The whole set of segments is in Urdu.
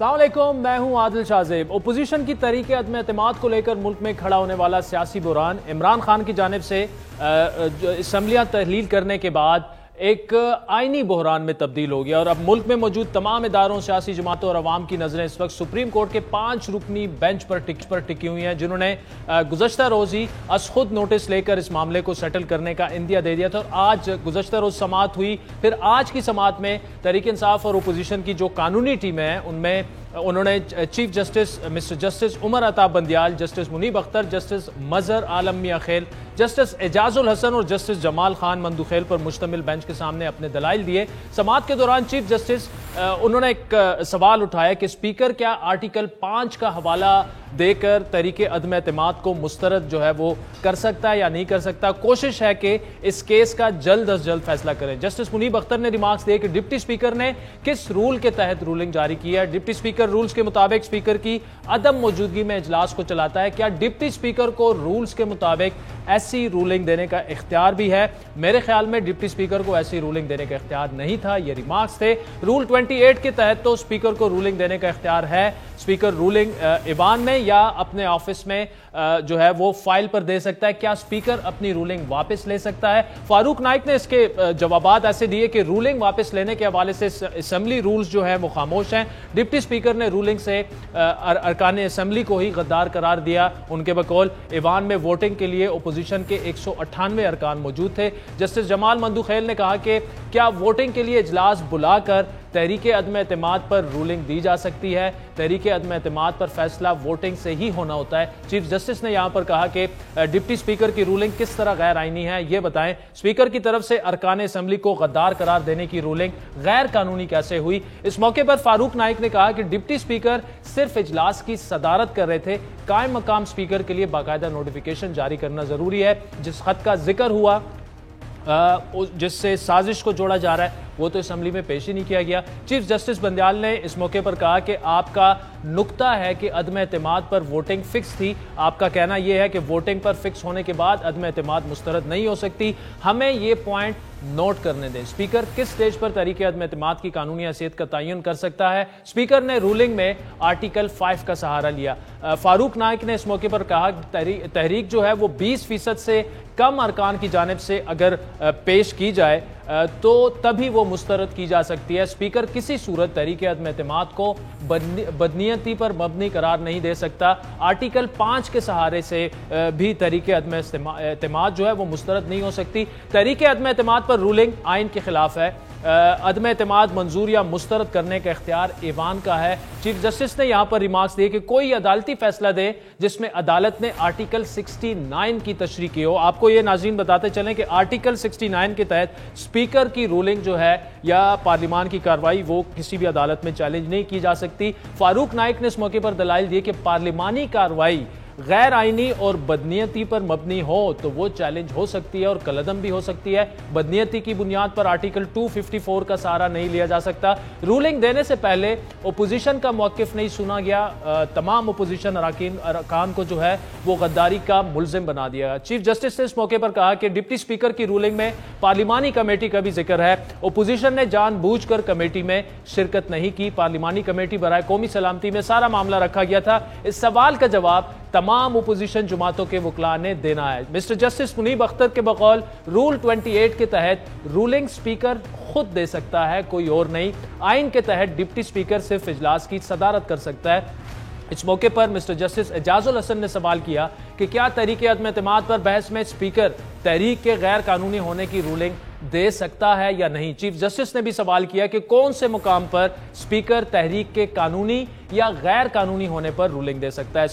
السلام علیکم، میں ہوں عادل شاہ زیب۔ اپوزیشن کی تحریک عدم اعتماد کو لے کر ملک میں کھڑا ہونے والا سیاسی بحران عمران خان کی جانب سے اسمبلیاں تحلیل کرنے کے بعد ایک آئینی بحران میں تبدیل ہو گیا، اور اب ملک میں موجود تمام اداروں، سیاسی جماعتوں اور عوام کی نظریں اس وقت سپریم کورٹ کے 5 رکنی بینچ پر ٹکی ہوئی ہیں، جنہوں نے گزشتہ روز ہی از خود نوٹس لے کر اس معاملے کو سیٹل کرنے کا عندیہ دے دیا تھا۔ اور آج گزشتہ روز سماعت ہوئی، پھر آج کی سماعت میں تحریک انصاف اور اپوزیشن کی جو قانونی ٹیمیں ہیں ان میں انہوں نے chief justice mister justice Umar Ata Bandial, justice منیب اختر، جسٹس مظہر عالم میاں خیل، جسٹس اعجاز الحسن اور جسٹس جمال خان مندوخیل پر مشتمل بینچ کے سامنے اپنے دلائل دیے۔ سماعت کے دوران چیف جسٹس انہوں نے ایک سوال اٹھایا کہ اسپیکر کیا آرٹیکل 5 کا حوالہ دے کر تحریک عدم اعتماد کو مسترد جو ہے وہ کر سکتا ہے یا نہیں کر سکتا۔ کوشش ہے کہ اس کیس کا جلد از جلد فیصلہ کریں۔ جسٹس منیب اختر نے ریمارکس دیے کہ ڈپٹی اسپیکر نے کس رول کے تحت رولنگ جاری کی ہے؟ ڈپٹی اسپیکر رولز کے مطابق اسپیکر کی عدم موجودگی میں اجلاس کو چلاتا ہے۔ کیا ڈپٹی اسپیکر کو رولز کے مطابق ایسی رولنگ دینے کا اختیار بھی ہے؟ میرے خیال میں ڈپٹی اسپیکر کو ایسی رولنگ دینے کا اختیار نہیں تھا۔ یہ ریمارکس تھے۔ رول 28 کے تحت تو اسپیکر کو رولنگ دینے کا اختیار ہے۔ اسپیکر رولنگ ایوان میں یا اپنے آفس میں جو ہے وہ فائل پر دے سکتا ہے۔ کیا اسپیکر اپنی رولنگ واپس لے سکتا ہے؟ فاروق نائک نے اس کے جوابات ایسے دیے کہ رولنگ واپس لینے کے حوالے سے اسمبلی رولز جو ہیں وہ خاموش ہیں۔ ڈپٹی اسپیکر نے رولنگ سے ارکان اسمبلی کو ہی غدار قرار دیا۔ ان کے بقول ایوان میں ووٹنگ کے لیے اپوزیشن کے 198 ارکان موجود تھے۔ جسٹس جمال مندوخیل نے کہا کہ کیا ووٹنگ کے لیے اجلاس بلا کر تحریک عدم اعتماد پر رولنگ دی جا سکتی ہے؟ تحریک عدم اعتماد پر فیصلہ ووٹنگ سے ہی ہونا ہوتا ہے۔ چیف جسٹس نے یہاں پر کہا کہ ڈپٹی اسپیکر کی رولنگ کس طرح غیر آئینی ہے، یہ بتائیں۔ اسپیکر کی طرف سے ارکان اسمبلی کو غدار قرار دینے کی رولنگ غیر قانونی کیسے ہوئی؟ اس موقع پر فاروق نائک نے کہا کہ ڈپٹی اسپیکر صرف اجلاس کی صدارت کر رہے تھے۔ قائم مقام اسپیکر کے لیے باقاعدہ نوٹیفیکیشن جاری کرنا ضروری ہے۔ جس خط کا ذکر ہوا جس سے سازش کو جوڑا جا رہا ہے وہ تو اسمبلی میں پیش ہی نہیں کیا گیا۔ چیف جسٹس بندیال نے اس موقع پر کہا کہ آپ کا نقطہ ہے کہ عدم اعتماد پر ووٹنگ فکس تھی۔ آپ کا کہنا یہ ہے کہ ووٹنگ پر فکس ہونے کے بعد عدم اعتماد مسترد نہیں ہو سکتی۔ ہمیں یہ پوائنٹ نوٹ کرنے دیں۔ اسپیکر کس سٹیج پر تحریک عدم اعتماد کی قانونی حیثیت کا تعین کر سکتا ہے؟ اسپیکر نے رولنگ میں آرٹیکل 5 کا سہارا لیا۔ فاروق نائک نے اس موقع پر کہا کہ تحریک جو ہے وہ 20% سے کم ارکان کی جانب سے اگر پیش کی جائے تو تبھی وہ مسترد کی جا سکتی ہے۔ اسپیکر کسی صورت تحریک عدم اعتماد کو بدنیتی پر مبنی قرار نہیں دے سکتا۔ آرٹیکل 5 کے سہارے سے بھی تحریک عدم اعتماد جو ہے وہ مسترد نہیں ہو سکتی۔ تحریک عدم اعتماد پر رولنگ آئین کے خلاف ہے۔ عدم اعتماد منظور یا مسترد کرنے کا اختیار ایوان کا ہے۔ چیف جسٹس نے یہاں پر ریمارکس دیے کہ کوئی عدالتی فیصلہ دے جس میں عدالت نے آرٹیکل 69 کی تشریح کی ہو۔ آپ کو یہ ناظرین بتاتے چلیں کہ آرٹیکل 69 کے تحت اسپیکر کی رولنگ جو ہے یا پارلیمان کی کارروائی وہ کسی بھی عدالت میں چیلنج نہیں کی جا سکتی۔ فاروق نائک نے اس موقع پر دلائل دیے کہ پارلیمانی کارروائی غیر آئینی اور بدنیتی پر مبنی ہو تو وہ چیلنج ہو سکتی ہے اور کالعدم بھی ہو سکتی ہے۔ بدنیتی کی بنیاد پر آرٹیکل 254 کا سہارا نہیں لیا جا سکتا۔ رولنگ دینے سے پہلے اپوزیشن کا موقف نہیں سنا گیا۔ تمام اپوزیشن ارکان کو جو ہے وہ غداری کا ملزم بنا دیا۔ چیف جسٹس نے اس موقع پر کہا کہ ڈپٹی اسپیکر کی رولنگ میں پارلیمانی کمیٹی کا بھی ذکر ہے۔ اپوزیشن نے جان بوجھ کر کمیٹی میں شرکت نہیں کی۔ پارلیمانی کمیٹی برائے قومی سلامتی میں سارا معاملہ رکھا گیا تھا۔ اس سوال کا جواب تمام اپوزیشن جماعتوں کے وکلاء نے دینا ہے۔ مسٹر جسٹس منیب اختر کے بقول رول 28 کے تحت رولنگ اسپیکر خود دے سکتا ہے، کوئی اور نہیں۔ آئین کے تحت ڈپٹی اسپیکر صرف اجلاس کی صدارت کر سکتا ہے۔ اس موقع پر مسٹر جسٹس اعجاز الحسن نے سوال کیا کہ کیا تحریک عدم اعتماد پر بحث میں اسپیکر تحریک کے غیر قانونی ہونے کی رولنگ دے سکتا ہے یا نہیں۔ چیف جسٹس نے بھی سوال کیا کہ کون سے مقام پر اسپیکر تحریک کے قانونی یا غیر قانونی ہونے پر رولنگ دے سکتا ہے۔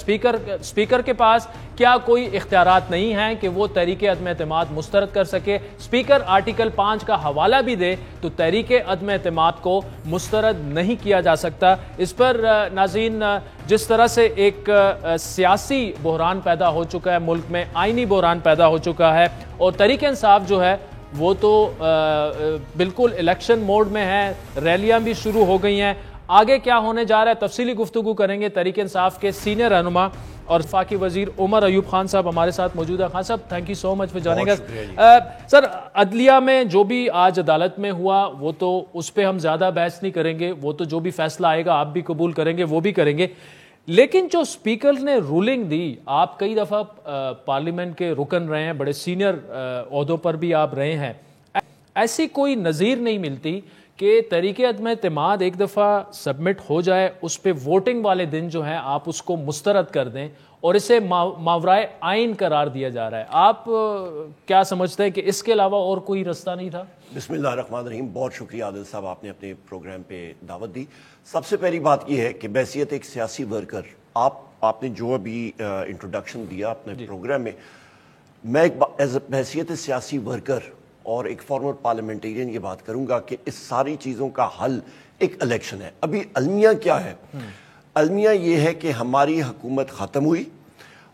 اسپیکر کے پاس کیا کوئی اختیارات نہیں ہیں کہ وہ تحریک عدم اعتماد مسترد کر سکے؟ اسپیکر آرٹیکل 5 کا حوالہ بھی دے تو تحریک عدم اعتماد کو مسترد نہیں کیا جا سکتا۔ اس پر ناظرین جس طرح سے ایک سیاسی بحران پیدا ہو چکا ہے ملک میں، آئینی بحران پیدا ہو چکا ہے اور تحریک انصاف جو ہے وہ تو بالکل الیکشن موڈ میں ہے، ریلیاں بھی شروع ہو گئی ہیں۔ آگے کیا ہونے جا رہا ہے تفصیلی گفتگو کریں گے تحریک انصاف کے سینئر رہنما اور وفاقی وزیر عمر ایوب خان صاحب ہمارے ساتھ موجود ہے. خان صاحب thank you so much for joining us. Sir عدلیہ میں جو بھی آج عدالت میں ہوا وہ تو اس پہ ہم زیادہ بحث نہیں کریں گے, وہ تو جو بھی فیصلہ آئے گا آپ بھی قبول کریں گے, وہ بھی کریں گے. لیکن جو اسپیکر نے رولنگ دی, آپ کئی دفعہ پارلیمنٹ کے رکن رہے ہیں, بڑے سینئر عہدوں پر بھی آپ رہے ہیں, ایسی کوئی نظیر نہیں ملتی کہ تحریک عدم اعتماد ایک دفعہ سبمٹ ہو جائے, اس پہ ووٹنگ والے دن جو ہیں آپ اس کو مسترد کر دیں اور اسے ماورائے آئین قرار دیا جا رہا ہے. آپ کیا سمجھتے ہیں کہ اس کے علاوہ اور کوئی رستہ نہیں تھا؟ بسم اللہ الرحمن الرحیم. بہت شکریہ عادل صاحب, آپ نے اپنے پروگرام پہ دعوت دی. سب سے پہلی بات یہ ہے کہ بحیثیت ایک سیاسی ورکر, آپ نے جو ابھی انٹروڈکشن دیا اپنے پروگرام میں, میں ایک بحیثیت سیاسی ورکر اور ایک فارمر پارلیمنٹیرین یہ بات کروں گا کہ اس ساری چیزوں کا حل ایک الیکشن ہے. ابھی المیہ کیا ہے؟ المیہ یہ ہے کہ ہماری حکومت ختم ہوئی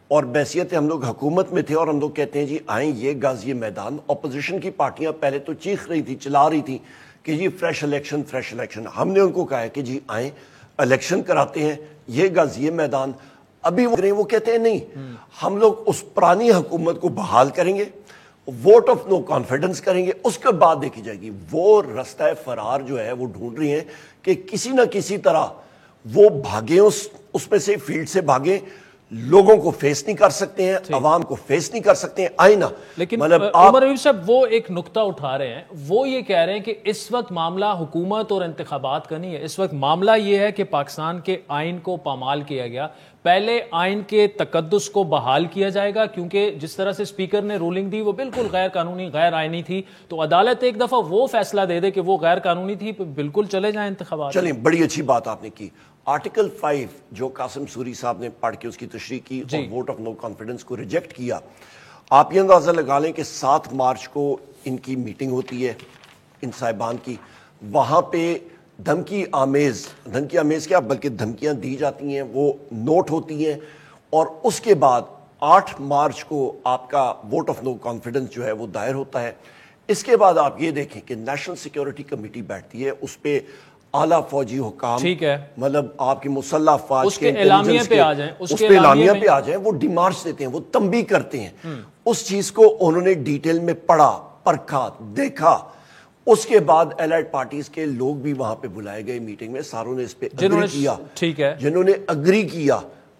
اور بحیثیت ہم لوگ حکومت میں تھے اور ہم لوگ کہتے ہیں جی آئیں یہ غازی میدان. اپوزیشن کی پارٹیاں پہلے تو چیخ رہی تھی, چلا رہی تھی کہ جی فریش الیکشن فریش الیکشن. ہم نے ان کو کہا ہے کہ جی آئیں الیکشن کراتے ہیں, یہ غازی میدان. ابھی وہ کہتے ہیں نہیں, ہم لوگ اس پرانی حکومت کو بحال کریں گے, ووٹ آف نو کانفیڈنس کریں گے, اس کے بعد دیکھی جائے گی. وہ رستہ فرار جو ہے وہ ڈھونڈ رہی ہیں کہ کسی نہ کسی طرح وہ بھاگیں, اس میں سے فیلڈ سے بھاگیں. لوگوں کو فیس نہیں کر سکتے ہیں, عوام کو فیس نہیں کر سکتے ہیں. آئینہ لیکن عمر ایوب صاحب وہ ایک نقطہ اٹھا رہے ہیں, وہ یہ کہہ رہے ہیں کہ اس وقت معاملہ حکومت اور انتخابات کا نہیں ہے, اس وقت معاملہ یہ ہے کہ پاکستان کے آئین کو پامال کیا گیا. پہلے آئین کے تقدس کو بحال کیا جائے گا, کیونکہ جس طرح سے اسپیکر نے رولنگ دی وہ بالکل غیر قانونی غیر آئینی تھی, تو عدالت ایک دفعہ وہ فیصلہ دے دے کہ وہ غیر قانونی تھی, بالکل چلے جائیں انتخابات. چلیں, بڑی اچھی بات آپ نے کی. آرٹیکل 5 جو قاسم سوری صاحب نے پڑھ کے اس کی تشریح کی اور ووٹ آف نو کانفیڈنس کو ریجیکٹ کیا, آپ یہ اندازہ لگا لیں کہ 7 مارچ کو ان کی میٹنگ ہوتی ہے ان صاحبان کی. وہاں پہ دھمکی آمیز کیا بلکہ دھمکیاں دی جاتی ہیں, وہ نوٹ ہوتی ہیں, اور اس کے بعد 8 مارچ کو آپ کا ووٹ آف نو کانفیڈنس جو ہے وہ دائر ہوتا ہے. اس کے بعد آپ یہ دیکھیں کہ نیشنل سیکیورٹی کمیٹی بیٹھتی ہے, اس پہ اعلیٰ فوجی حکام, ٹھیک ہے, مطلب آپ کی مسلح افواج اس کے اعلامیہ پہ آ جائیں, اس پہ اعلامیہ پہ آ جائیں, وہ ڈیمارچ دیتے ہیں, وہ تنبیہ کرتے ہیں. اس چیز کو انہوں نے ڈیٹیل میں پڑھا, پرکھا, دیکھا. اس کے بعد الائڈ پارٹیز کے لوگ بھی وہاں پہ بلائے گئے میٹنگ میں, ساروں نے اس پہ اگری کیا, ٹھیک ہے, جنہوں نے اگری کیا,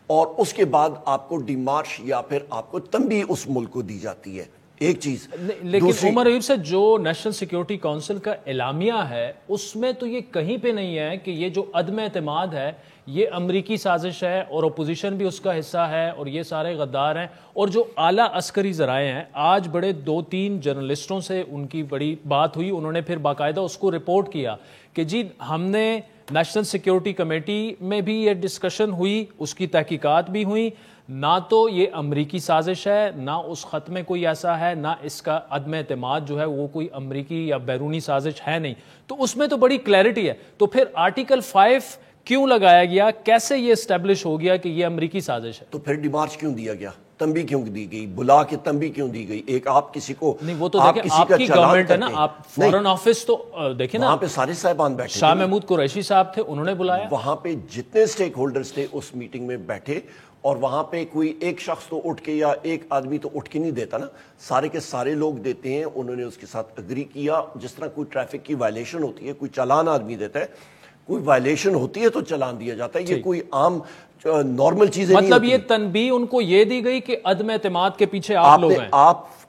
اور اس کے بعد آپ کو ڈیمارچ یا پھر آپ کو تنبیہ اس ملک کو دی جاتی ہے. ایک چیز. لیکن عمر ایوب سے جو نیشنل سیکیورٹی کونسل کا اعلامیہ ہے اس میں تو یہ کہیں پہ نہیں ہے کہ یہ جو عدم اعتماد ہے یہ امریکی سازش ہے اور اپوزیشن بھی اس کا حصہ ہے اور یہ سارے غدار ہیں. اور جو اعلیٰ عسکری ذرائع ہیں, آج بڑے 2-3 جرنلسٹوں سے ان کی بڑی بات ہوئی, انہوں نے پھر باقاعدہ اس کو رپورٹ کیا کہ جی ہم نے نیشنل سیکیورٹی کمیٹی میں بھی یہ ڈسکشن ہوئی, اس کی تحقیقات بھی ہوئی, نہ تو یہ امریکی سازش ہے, نہ اس خط میں کوئی ایسا ہے, نہ اس کا عدم اعتماد جو ہے وہ کوئی امریکی یا بیرونی سازش ہے نہیں. تو اس میں تو بڑی کلیئرٹی ہے. تو پھر آرٹیکل 5 کیوں لگایا گیا, کیسے یہ اسٹیبلش ہو گیا کہ یہ امریکی سازش ہے؟ تو پھر ڈیمارچ کیوں دیا گیا, تنبیہ کیوں دی گئی, بلا کے تنبیہ کیوں دی گئی؟ ایک آپ کسی کو نہیں, وہ تو دیکھیں آپ کی گورنمنٹ ہے نا, آپ فورن آفس تو دیکھیں نا, وہاں پہ سارے صاحبان بیٹھے, شاہ محمود قریشی صاحب تھے, انہوں نے بلایا, وہاں پہ جتنے سٹیک ہولڈرز تھے اس میٹنگ میں بیٹھے, اور وہاں پہ کوئی ایک شخص تو اٹھ کے یا ایک آدمی تو اٹھ کے نہیں دیتا نا, سارے کے سارے لوگ دیتے ہیں. انہوں نے اس کے ساتھ اگری کیا. جس طرح کوئی ٹریفک کی وائلیشن ہوتی ہے, کوئی چالان آدمی دیتا ہے, کوئی وائلیشن ہوتی ہے تو چلان دیا جاتا ہے, یہ کوئی عام نارمل چیزیں نہیں. مطلب یہ تنبیہ ان کو یہ دی گئی کہ عدم اعتماد کے پیچھے آپ لوگ ہیں,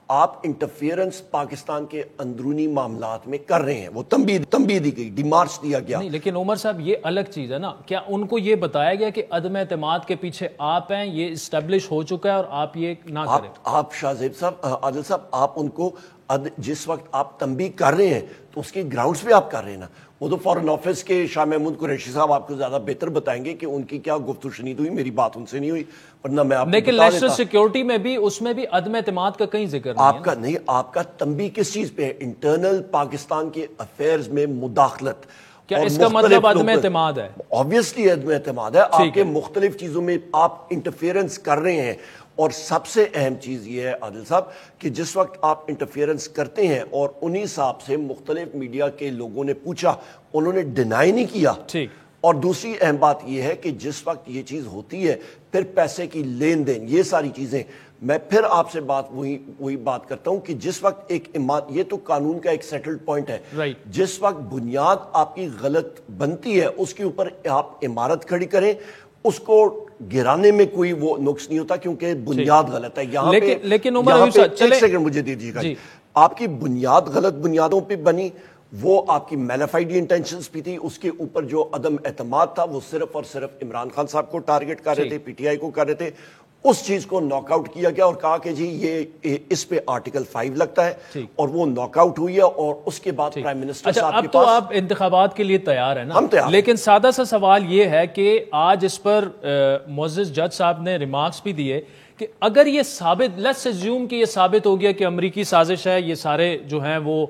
آپ انٹرفیئرنس پاکستان کے اندرونی معاملات میں کر رہے ہیں, وہ تنبیہ دی گئی, ڈیمارچ دیا گیا. نہیں, لیکن عمر صاحب یہ الگ چیز ہے نا, کیا ان کو یہ بتایا گیا کہ عدم اعتماد کے پیچھے آپ ہیں, یہ اسٹیبلش ہو چکا ہے اور آپ یہ نہ کریں؟ آپ شاہ زیب صاحب, عادل صاحب, آپ ان کو جس وقت آپ تنبیہ کر رہے ہیں تو اس کے گراؤنڈز پہ آپ کر رہے ہیں نا. وہ تو فارن آفس کے شاہ محمود قریشی صاحب آپ کو زیادہ بہتر بتائیں گے کہ ان کی کیا گفت و شنید ہوئی, میری بات ان سے نہیں ہوئی, ورنہ میں آپ کو بتا دیتا. لیکن نیشنل سیکیورٹی میں بھی اس میں بھی عدم اعتماد کا کہیں ذکر نہیں ہے. آپ کا تنبیہ کس چیز پہ ہے؟ انٹرنل پاکستان کے افیئرز میں مداخلت. کیا اس کا مطلب عدم اعتماد ہے؟ obviously عدم اعتماد ہے. آپ کے مختلف چیزوں میں آپ انٹرفیئرنس کر رہے ہیں, اور سب سے اہم چیز یہ ہے عادل صاحب کہ جس وقت آپ انٹرفیئرنس کرتے ہیں, اور انہی صاحب سے مختلف میڈیا کے لوگوں نے پوچھا, انہوں نے ڈینائی نہیں کیا, اور دوسری اہم بات یہ ہے کہ جس وقت یہ چیز ہوتی ہے پھر پیسے کی لین دین یہ ساری چیزیں میں پھر آپ سے وہی بات کرتا ہوں کہ جس وقت یہ تو قانون کا ایک سیٹلڈ پوائنٹ ہے جس وقت بنیاد آپ کی غلط بنتی ہے اس کے اوپر آپ عمارت کھڑی کریں اس کو گرانے میں کوئی وہ نقص نہیں ہوتا کیونکہ بنیاد غلط ہے یہاں پہ لیکن ایک سیکنڈ مجھے دیجیے گا آپ کی بنیاد غلط بنیادوں پہ بنی وہ آپ کی میلیفائڈ انٹینشنز بھی تھی اس کے اوپر جو عدم اعتماد تھا وہ صرف اور صرف عمران خان صاحب کو ٹارگٹ کر رہے تھے پی ٹی آئی کو کر رہے تھے اس چیز کو ناک آؤٹ کیا گیا اور کہا کہ جی یہ اس پہ آرٹیکل 5 لگتا ہے اور وہ ناک آؤٹ ہوئی ہے اور اس کے بعد پرائم منسٹر صاحب کے پاس اب تو آپ انتخابات کے لیے تیار ہیں نا ہم تیار لیکن سادہ سا سوال یہ ہے کہ آج اس پر معزز جج صاحب نے ریمارکس بھی دیے کہ اگر یہ ثابت لیٹس اسیوم کہ یہ ثابت ہو گیا کہ امریکی سازش ہے یہ سارے جو ہیں وہ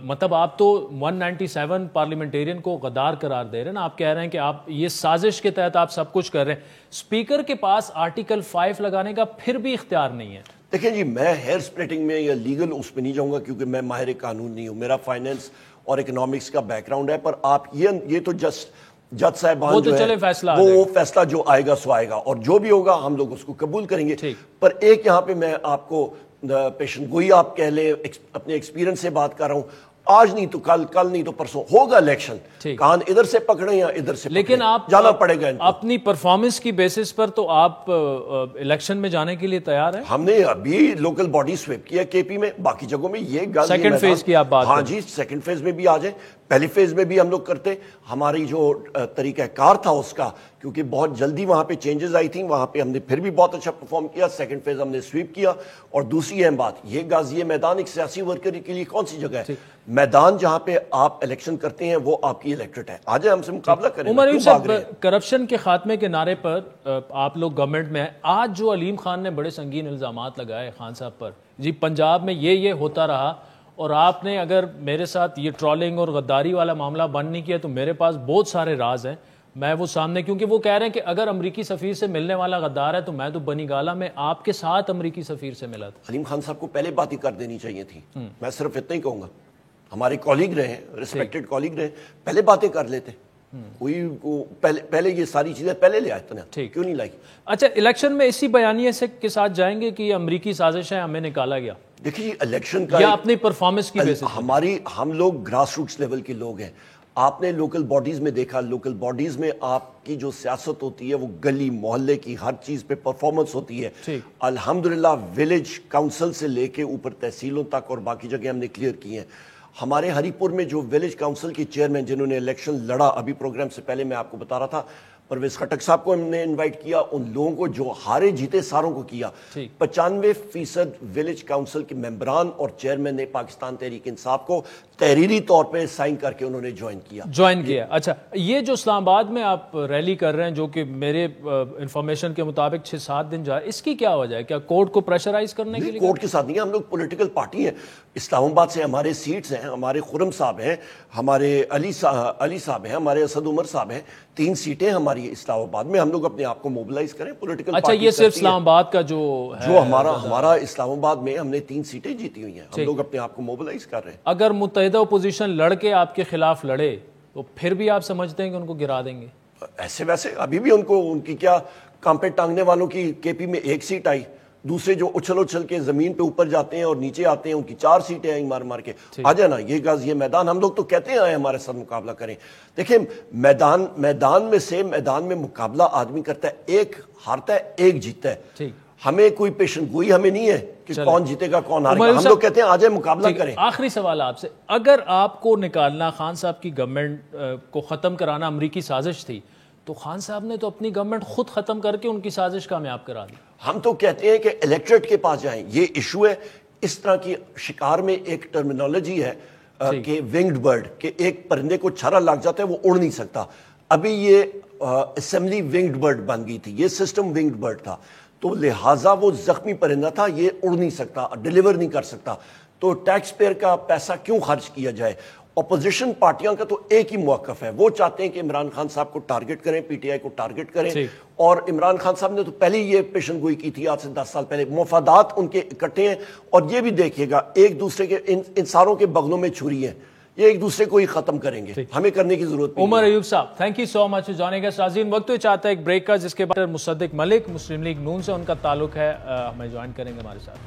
مطلب آپ تو 197 پارلیمنٹیرین کو غدار قرار دے رہے ہیں نا آپ کہہ رہے ہیں کہ آپ یہ سازش کے تحت آپ سب کچھ کر رہے ہیں اسپیکر کے پاس آرٹیکل 5 لگانے کا پھر بھی اختیار نہیں ہے دیکھیں جی میں ہیئر سپلٹنگ میں یا لیگل اس پہ نہیں جاؤں گا کیونکہ میں ماہر قانون نہیں ہوں میرا فائنینس اور اکنامکس کا بیک گراؤنڈ ہے پر آپ یہ تو جسٹ جج صاحبان جو ہے وہ فیصلہ جو آئے گا سو آئے گا اور جو بھی ہوگا ہم لوگ اس کو قبول کریں گے پر ایک یہاں پہ میں آپ کو پیشن گوئی آپ کہہ لیں اپنے ایکسپیرینس سے بات کر رہا ہوں آج نہیں تو کل نہیں تو پرسوں ہوگا الیکشن کان ادھر سے پکڑیں یا ادھر سے لیکن آپ جانا پڑے گا اپنی پرفارمنس کی بیسس پر تو آپ الیکشن میں جانے کے لیے تیار ہیں ہم نے ابھی لوکل باڈی سویپ کیا کے پی میں باقی جگہوں میں یہ سیکنڈ فیز کی آپ بات ہاں جی سیکنڈ فیز میں بھی آ جائیں پہلی فیز میں بھی ہم لوگ کرتے ہماری جو طریقہ کار تھا اس کا کیونکہ بہت جلدی وہاں پہ چینجز آئی تھیں وہاں پہ ہم نے پھر بھی بہت اچھا پرفارم کیا سیکنڈ فیز ہم نے سویپ کیا اور دوسری اہم بات یہ غازی میدان ایک سیاسی ورکر کے لیے کون سی جگہ ہے میدان جہاں پہ آپ الیکشن کرتے ہیں وہ آپ کی الیکٹڈ ہے آج ہم سے مقابلہ کریں عمر صاحب کرپشن کے خاتمے کے نعرے پر آپ لوگ گورنمنٹ میں ہیں آج جو علیم خان نے بڑے سنگین الزامات لگائے خان صاحب پر جی پنجاب میں یہ ہوتا رہا اور آپ نے اگر میرے ساتھ یہ ٹرولنگ اور غداری والا معاملہ بند نہیں کیا تو میرے پاس بہت سارے راز ہیں میں وہ سامنے کیونکہ وہ کہہ رہے ہیں کہ اگر امریکی سفیر سے ملنے والا غدار ہے تو میں تو بنی گالا میں آپ کے ساتھ امریکی سفیر سے ملا تھا علیم خان صاحب کو پہلے بات ہی کر دینی چاہیے تھی میں صرف اتنا ہی کہوں گا ہمارے کالیگ رہے ہیں ریسپیکٹڈ کالیگ رہے پہلے باتیں کر لیتے کوئی پہلے یہ ساری چیزیں پہلے لے آئے تھے کیوں نہیں لائی اچھا الیکشن میں اسی بیانیے سے کے ساتھ جائیں گے کہ یہ امریکی سازش ہے ہمیں نکالا گیا دیکھیے الیکشن کا یا اپنی پرفارمنس کی بیسس ہم لوگ گراس روٹس لیول کے لوگ ہیں آپ نے لوکل باڈیز میں دیکھا لوکل باڈیز میں آپ کی جو سیاست ہوتی ہے وہ گلی محلے کی ہر چیز پہ پرفارمنس ہوتی ہے الحمدللہ ویلیج کاؤنسل سے لے کے اوپر تحصیلوں تک اور باقی جگہ ہم نے کلیئر کی ہیں ہمارے ہری پور میں جو ویلیج کاؤنسل کے چیئرمین جنہوں نے الیکشن لڑا ابھی پروگرام سے پہلے میں آپ کو بتا رہا تھا پرویز خٹک صاحب کو ہم نے انوائٹ کیا ان لوگوں کو جو ہارے جیتے ساروں کو کیا 95% ویلیج کاؤنسل کے ممبران اور چیئرمین نے پاکستان تحریک انصاف کو تحریری طور پہ سائن کر کے انہوں نے جوائن کیا اچھا یہ جو اسلام آباد میں آپ ریلی کر رہے ہیں جو کہ میرے انفارمیشن کے مطابق 6-7 دن جائے اس کی کیا وجہ ہے کیا کورٹ کو پریشرائز کرنے کے لیے کورٹ کے ساتھ نہیں ہم لوگ پولیٹیکل پارٹی ہیں اسلام آباد سے ہمارے سیٹس ہیں ہمارے خرم صاحب ہیں ہمارے علی صاحب ہیں ہمارے اسد عمر صاحب ہیں 3 سیٹیں ہماری اسلام آباد میں ہم لوگ اپنے آپ کو موبلائز کریں پولیٹیکل اچھا یہ صرف اسلام آباد کا جو ہمارا اسلام آباد میں ہم نے 3 سیٹیں جیتی ہوئی ہیں ہم لوگ اپنے آپ کو موبلائز کر رہے ہیں اگر متحدہ اپوزیشن لڑ کے آپ کے خلاف لڑے تو پھر بھی آپ سمجھتے ہیں کہ ان کو گرا دیں گے ایسے ویسے ابھی بھی ان کی کیا کانپے ٹانگنے والوں کی کے پی میں 1 سیٹ آئی دوسرے جو اچھل کے زمین پہ اوپر جاتے ہیں اور نیچے آتے ہیں ان کی 4 سیٹیں آئیں مار کے آ جانا یہ غازی میدان ہم لوگ تو کہتے ہیں آئے ہمارے ساتھ مقابلہ کریں دیکھیں میدان میں مقابلہ آدمی کرتا ہے ایک ہارتا ہے ایک جیتتا ہے ہمیں کوئی پیشن گوئی ہمیں نہیں ہے کہ کون جیتے گا کون ہارے گا ہم لوگ کہتے ہیں آ جائے مقابلہ کریں آخری سوال آپ سے اگر آپ کو نکالنا خان صاحب کی گورنمنٹ کو ختم کرانا امریکی سازش تھی تو خان صاحب نے تو اپنی گورنمنٹ خود ختم کر کے ان کی سازش کامیاب کرا دی ہم تو کہتے ہیں کہ الیکٹریٹ کے پاس جائیں یہ ایشو ہے اس طرح کی شکار میں ایک ٹرمینالوجی ہے کہ ونگڈ برڈ کہ ایک پرندے کو چھرا لگ جاتا ہے وہ اڑ نہیں سکتا ابھی یہ اسمبلی ونگڈ برڈ بن گئی تھی یہ سسٹم ونگڈ برڈ تھا تو لہٰذا وہ زخمی پرندہ تھا یہ اڑ نہیں سکتا ڈیلیور نہیں کر سکتا تو ٹیکس پیئر کا پیسہ کیوں خرچ کیا جائے اپوزیشن پارٹیاں کا تو ایک ہی موقف ہے وہ چاہتے ہیں کہ عمران خان صاحب کو ٹارگٹ کریں پی ٹی آئی کو ٹارگٹ کریں اور عمران خان صاحب نے تو پہلے یہ پیشن گوئی کی تھی آج سے 10 سال پہلے مفادات ان کے اکٹھے ہیں اور یہ بھی دیکھیے گا ایک دوسرے کے ان ساروں کے بغلوں میں چھری ہیں یہ ایک دوسرے کو ہی ختم کریں گے, ہمیں کرنے کی ضرورت نہیں. عمر ایوب صاحب, تھینک یو سو مچ جانیں گے. ناظرین وقت تو چاہتا ہے ایک بریک کا, جس کے بعد مصدق ملک مسلم لیگ نون سے ان کا تعلق ہے, ہمیں جوائن کریں گے ہمارے ساتھ.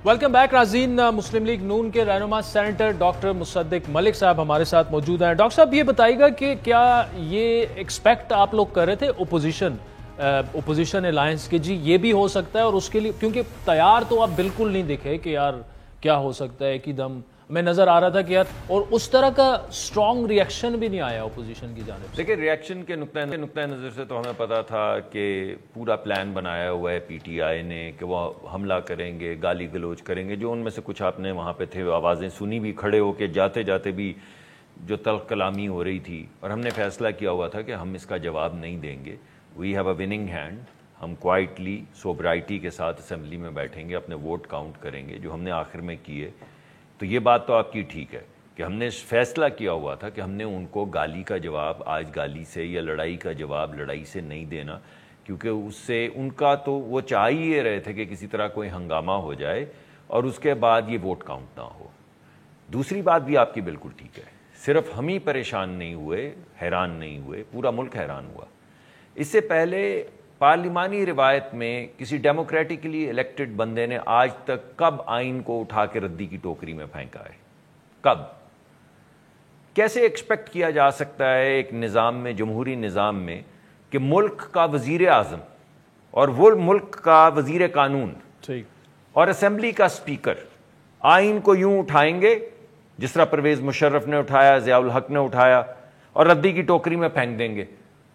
ویلکم بیک ناظرین. مسلم لیگ نون کے رہنما سینیٹر ڈاکٹر مصدق ملک صاحب ہمارے ساتھ موجود ہیں. ڈاکٹر صاحب یہ بتائیے گا کہ کیا یہ ایکسپیکٹ آپ لوگ کر رہے تھے اپوزیشن الائنس کے, جی یہ بھی ہو سکتا ہے, اور اس کے لیے کیونکہ تیار تو آپ بالکل نہیں دکھے کہ یار کیا ہو سکتا ہے, ایک ہی دم میں نظر آ رہا تھا کہ یار, اور اس طرح کا سٹرونگ ریئیکشن بھی نہیں آیا اپوزیشن کی جانب سے. دیکھیں ریئیکشن کے نقطۂ نظر سے تو ہمیں پتا تھا کہ پورا پلان بنایا ہوا ہے پی ٹی آئی نے کہ وہ حملہ کریں گے, گالی گلوچ کریں گے. جو ان میں سے کچھ آپ نے وہاں پہ تھے آوازیں سنی بھی, کھڑے ہو کے جاتے جاتے بھی جو تلخ کلامی ہو رہی تھی, اور ہم نے فیصلہ کیا ہوا تھا کہ ہم اس کا جواب نہیں دیں گے. We have a winning hand. ہم کوائٹلی سوبرائٹی کے ساتھ اسمبلی میں بیٹھیں گے, اپنے ووٹ کاؤنٹ کریں گے جو ہم نے آخر میں کیے. تو یہ بات تو آپ کی ٹھیک ہے کہ ہم نے فیصلہ کیا ہوا تھا کہ ہم نے ان کو گالی کا جواب آج گالی سے, یا لڑائی کا جواب لڑائی سے نہیں دینا, کیونکہ اس سے ان کا تو وہ چاہ ہی یہ رہے تھے کہ کسی طرح کوئی ہنگامہ ہو جائے اور اس کے بعد یہ ووٹ کاؤنٹ نہ ہو. دوسری بات بھی آپ کی بالکل ٹھیک ہے, صرف ہم ہی پریشان نہیں ہوئے, حیران نہیں ہوئے, پورا ملک حیران ہوا. اس سے پہلے پارلیمانی روایت میں کسی ڈیموکریٹکلی الیکٹڈ بندے نے آج تک کب آئین کو اٹھا کے ردی کی ٹوکری میں پھینکا ہے؟ کب؟ کیسے ایکسپیکٹ کیا جا سکتا ہے ایک نظام میں, جمہوری نظام میں, کہ ملک کا وزیر اعظم اور وہ ملک کا وزیر قانون اور اسمبلی کا اسپیکر آئین کو یوں اٹھائیں گے جس طرح پرویز مشرف نے اٹھایا, ضیاء الحق نے اٹھایا, اور ردی کی ٹوکری میں پھینک دیں گے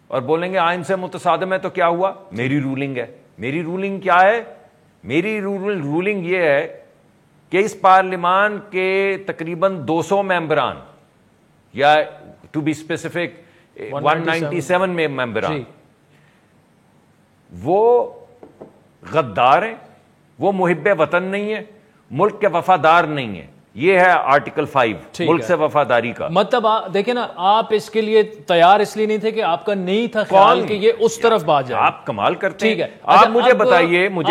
اور بولیں گے آئین سے متصادم ہے تو کیا ہوا, میری رولنگ ہے. میری رولنگ کیا ہے؟ میری رولنگ یہ ہے کہ اس پارلیمان کے تقریباً 200 ممبران, یا ٹو بی اسپیسیفک 197 میں ممبران, وہ غدار ہیں, وہ محب وطن نہیں ہے, ملک کے وفادار نہیں ہیں. یہ ہے آرٹیکل 5 ملک سے وفاداری کا. مطلب دیکھیں نا, آپ اس کے لیے تیار اس لیے نہیں تھے کہ آپ کا نہیں تھا خیال کہ یہ اس طرف بات جائے. آپ کمال کرتے ہیں. آپ مجھے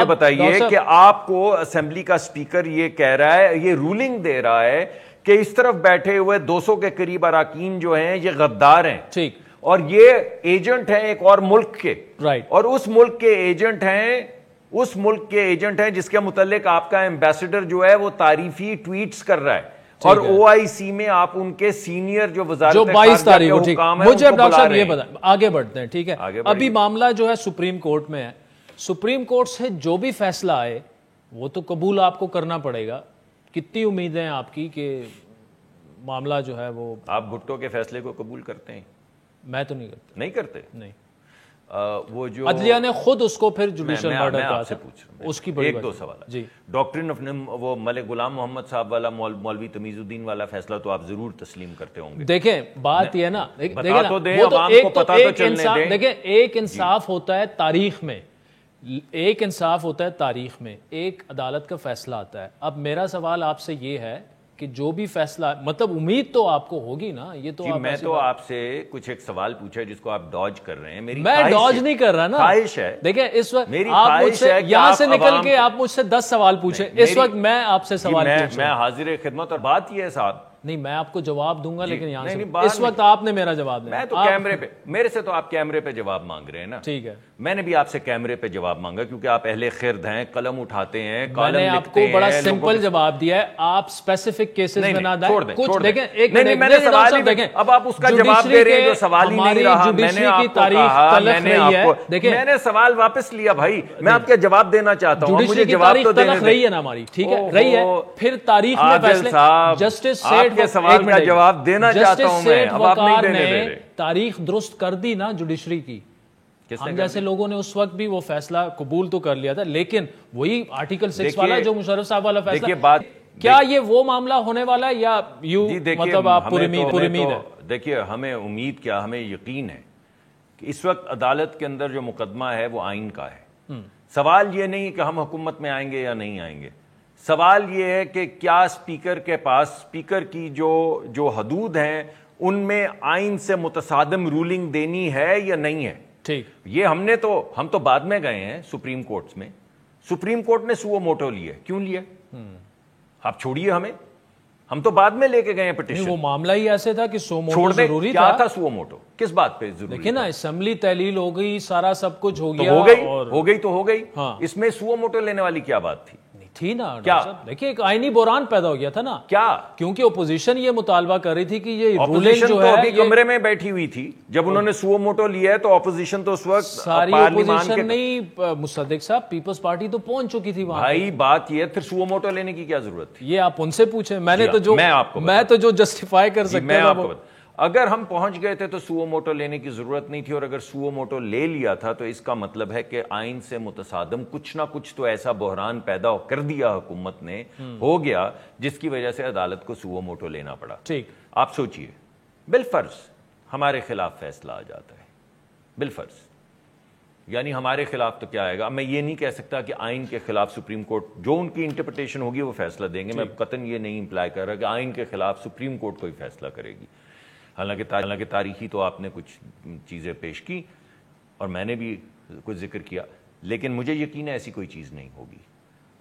بتائیے کہ آپ کو اسمبلی کا اسپیکر یہ کہہ رہا ہے, یہ رولنگ دے رہا ہے کہ اس طرف بیٹھے ہوئے 200 کے قریب اراکین جو ہیں یہ غدار ہیں, ٹھیک, اور یہ ایجنٹ ہیں ایک اور ملک کے, رائٹ, اور اس ملک کے ایجنٹ ہیں جس کے متعلق آپ کا ایمبیسڈر جو ہے وہ تعریفی ٹویٹس کر رہا ہے, اور او آئی سی میں آپ ان کے سینئر جو وزارت 22 تاریخ کو, ٹھیک. مجھے ڈاکٹر صاحب یہ بتائیں, آگے بڑھتے ہیں, ٹھیک ہے, ابھی معاملہ جو ہے سپریم کورٹ میں ہے, سپریم کورٹ سے جو بھی فیصلہ آئے وہ تو قبول آپ کو کرنا پڑے گا. کتنی امیدیں ہیں آپ کی کہ معاملہ جو ہے وہ, آپ بھٹو کے فیصلے کو قبول کرتے ہیں؟ میں تو نہیں کرتا. نہیں کرتے؟ نہیں. وہ جو عدلیہ نے خود اس کو پھر جوڈیشل مرڈر میں آپ سے پوچھ رہا ہوں, اس کی بڑی ایک دو سوال. جی, ڈاکٹرن آف وہ ملک غلام محمد صاحب والا, مولوی تمیز الدین والا فیصلہ تو آپ ضرور تسلیم کرتے ہوں گے. دیکھیں بات یہ ہے نا, بتا تو دیں عوام کو, پتہ تو چلنے دیں. دیکھیں ایک انصاف ہوتا ہے تاریخ میں, ایک انصاف ہوتا ہے تاریخ میں, ایک عدالت کا فیصلہ آتا ہے. اب میرا سوال آپ سے یہ ہے کہ جو بھی فیصلہ, مطلب امید تو آپ کو ہوگی نا, یہ تو میں تو آپ سے کچھ ایک سوال پوچھا جس کو آپ ڈاج کر رہے ہیں. میں ڈاج نہیں کر رہا نا, خواہش ہے. دیکھیں اس وقت آپ مجھ سے یہاں سے نکل کے آپ مجھ سے 10 سوال پوچھیں, اس وقت میں آپ سے سوال پوچھ میں حاضر خدمت, اور بات یہ ہے صاحب, نہیں میں آپ کو جواب دوں گا, لیکن یہاں سے اس وقت آپ نے میرا جواب دیا. میں تو کیمرے پہ, میرے سے تو آپ کیمرے پہ جواب مانگ رہے ہیں نا, ٹھیک ہے, میں نے بھی آپ سے کیمرے پہ جواب مانگا کیونکہ آپ اہل خرد ہیں, قلم اٹھاتے ہیں, میں نے آپ کو بڑا سمپل جواب دیا ہے, آپ اسپیسیفک کیسز میں نہ دیں. کچھ دیکھیں, ایک نہیں میں نے سوال ہی دیکھیں, اب آپ اس کا جواب دے رہے ہیں جو سوال ہی نہیں رہا. میں نے آپ کو کہا, میں نے سوال واپس لیا بھائی, میں آپ کا جواب دینا چاہتا ہوں, مجھے جواب تو دینے دیں. رہی ہے نا ہماری, ٹھیک ہے, رہی ہے, پھر تاریخ میں فیصلے جسٹس آپ کے سوال کا جواب دینا چاہتا ہوں میں, اب آپ نہیں دینے دے رہے. تاریخ درست کر دی نا جوڈیشری کی, ہم جیسے لوگوں نے اس وقت بھی وہ فیصلہ قبول تو کر لیا تھا, لیکن وہی آرٹیکل 6 والا جو مشرف صاحب والا فیصلہ, کیا یہ وہ معاملہ ہونے والا ہے یا یوں مطلب آپ پوری امید ہے؟ دیکھیے ہمیں امید کیا, ہمیں یقین ہے کہ اس وقت عدالت کے اندر جو مقدمہ ہے وہ آئین کا ہے. سوال یہ نہیں کہ ہم حکومت میں آئیں گے یا نہیں آئیں گے, سوال یہ ہے کہ کیا اسپیکر کے پاس, اسپیکر کی جو حدود ہیں ان میں آئین سے متصادم رولنگ دینی ہے یا نہیں ہے. ٹھیک, یہ ہم تو بعد میں گئے ہیں سپریم کورٹ میں. سپریم کورٹ نے سو موٹو لیا, کیوں لیا؟ آپ چھوڑیے ہمیں, ہم تو بعد میں لے کے گئے ہیں پٹیشن. وہ معاملہ ہی ایسے تھا کہ سو چھوڑ موٹو دیں, ضروری کیا تھا. تھا سو موٹو, کس بات پہ ضروری دیکھیں نا, اسمبلی تحلیل ہو گئی, سارا سب کچھ ہو تو گیا, ہو گئی تو ہو گئی. ہاں. اس میں سو موٹو لینے والی کیا بات تھی؟ تھی نا کیا دیکھیں ایک آئینی بحران پیدا ہو گیا تھا نا, کیا؟ کیونکہ اپوزیشن یہ مطالبہ کر رہی تھی کہ یہ رولنگ اپوزیشن جو تو ہے ابھی کمرے میں بیٹھی ہوئی تھی جب انہوں نے سو موٹو لیا ہے, تو اپوزیشن تو اس وقت ساری اپوزیشن نہیں, مصدق صاحب پیپلز پارٹی تو پہنچ چکی تھی وہاں. بھائی بات یہ, پھر سو موٹو لینے کی کیا ضرورت تھی؟ یہ آپ ان سے پوچھیں, میں نے میں تو جو جسٹیفائی کر سکتا میں آپ ہوں. کو اگر ہم پہنچ گئے تھے تو سو موٹو لینے کی ضرورت نہیں تھی, اور اگر سو موٹو لے لیا تھا تو اس کا مطلب ہے کہ آئین سے متصادم کچھ نہ کچھ تو ایسا بحران پیدا کر دیا حکومت نے, ہو گیا, جس کی وجہ سے عدالت کو سو موٹو لینا پڑا. ٹھیک, آپ سوچئے, بالفرض ہمارے خلاف فیصلہ آ جاتا ہے, بالفرض, یعنی ہمارے خلاف تو کیا آئے گا, میں یہ نہیں کہہ سکتا کہ آئین کے خلاف سپریم کورٹ جو ان کی انٹرپریٹیشن ہوگی وہ فیصلہ دیں گے, میں قطعاً یہ نہیں امپلائی کر رہا کہ آئین کے خلاف سپریم کورٹ کوئی فیصلہ کرے گی. حالانکہ تاریخی تو آپ نے کچھ چیزیں پیش کی اور میں نے بھی کچھ ذکر کیا, لیکن مجھے یقین ہے ایسی کوئی چیز نہیں ہوگی.